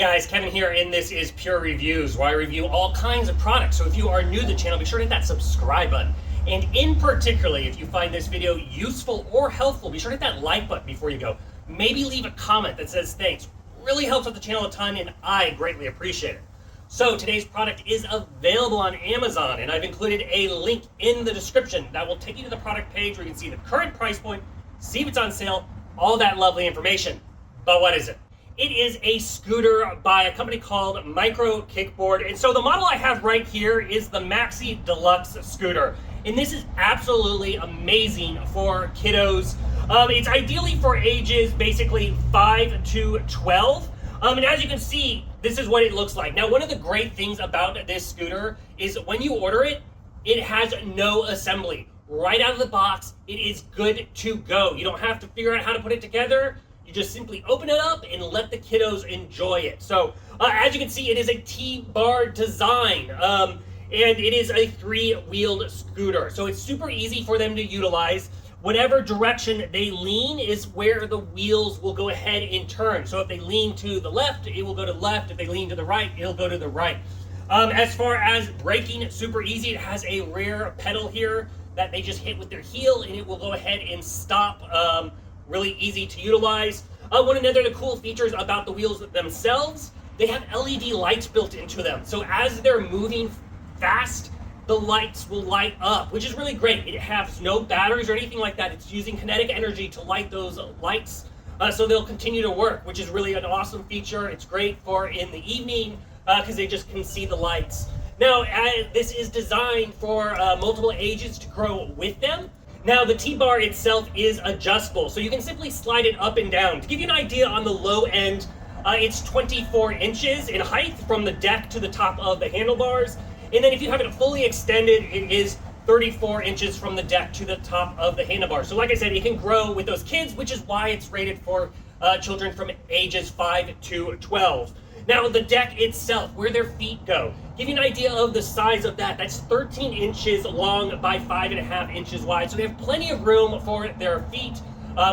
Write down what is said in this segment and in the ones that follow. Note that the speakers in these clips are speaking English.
guys, Kevin here, and this is Pure Reviews, where I review all kinds of products. So if you are new to the channel, be sure to hit that subscribe button. And in particular, if you find this video useful or helpful, be sure to hit that like button before you go. Maybe leave a comment that says thanks. Really helps with the channel a ton, and I greatly appreciate it. So today's product is available on Amazon, and I've included a link in the description that will take you to the product page where you can see the current price point, see if it's on sale, all that lovely information. But what is it? It is a scooter by a company called Micro Kickboard. And so the model I have right here is the Maxi Deluxe scooter. And this is absolutely amazing for kiddos. It's ideally for ages basically 5 to 12. And as you can see, this is what it looks like. Now, one of the great things about this scooter is when you order it, it has no assembly. Right out of the box, it is good to go. You don't have to figure out how to put it together. You just simply open it up and let the kiddos enjoy it. So as you can see, it is a T-bar design, and it is a 3-wheeled scooter. So it's super easy for them to utilize. Whatever direction they lean is where the wheels will go ahead and turn. So if they lean to the left, it will go to the left. If they lean to the right, it'll go to the right. As far as braking, super easy. It has a rear pedal here that they just hit with their heel, and it will go ahead and stop. Really easy to utilize. One of the cool features about the wheels themselves, they have LED lights built into them. So as they're moving fast, the lights will light up, which is really great. It has no batteries or anything like that. It's using kinetic energy to light those lights, so they'll continue to work, which is really an awesome feature. It's great for in the evening because they just can see the lights. Now, this is designed for multiple ages to grow with them. Now, the T-bar itself is adjustable, so you can simply slide it up and down. To give you an idea, on the low end, it's 24 inches in height from the deck to the top of the handlebars. And then if you have it fully extended, it is 34 inches from the deck to the top of the handlebars. So like I said, it can grow with those kids, which is why it's rated for children from ages 5 to 12. Now, the deck itself, where their feet go, give you an idea of the size of that. That's 13 inches long by 5.5 inches wide. So they have plenty of room for their feet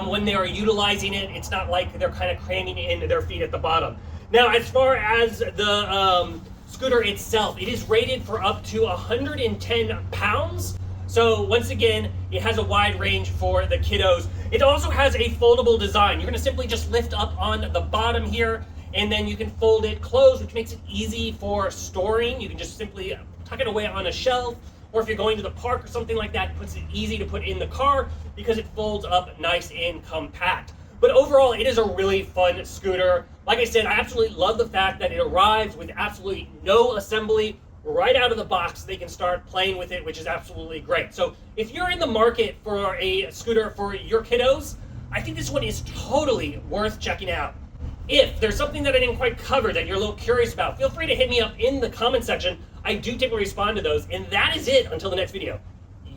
when they are utilizing it. It's not like they're kind of cramming in their feet at the bottom. Now, as far as the scooter itself, it is rated for up to 110 pounds. So once again, it has a wide range for the kiddos. It also has a foldable design. You're going to simply just lift up on the bottom here, and then you can fold it closed, which makes it easy for storing. You can just simply tuck it away on a shelf, or if you're going to the park or something like that, it puts it easy to put in the car because it folds up nice and compact. But overall, it is a really fun scooter. Like I said, I absolutely love the fact that it arrives with absolutely no assembly. Right out of the box, they can start playing with it, which is absolutely great. So if you're in the market for a scooter for your kiddos, I think this one is totally worth checking out. If there's something that I didn't quite cover that you're a little curious about, feel free to hit me up in the comment section. I do typically respond to those. And that is it until the next video.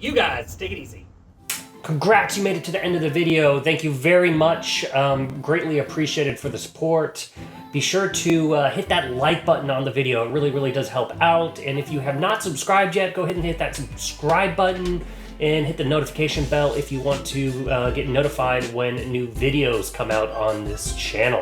You guys, take it easy. Congrats, you made it to the end of the video. Thank you very much. Greatly appreciated for the support. Be sure to hit that like button on the video. It really, really does help out. And if you have not subscribed yet, go ahead and hit that subscribe button and hit the notification bell if you want to get notified when new videos come out on this channel.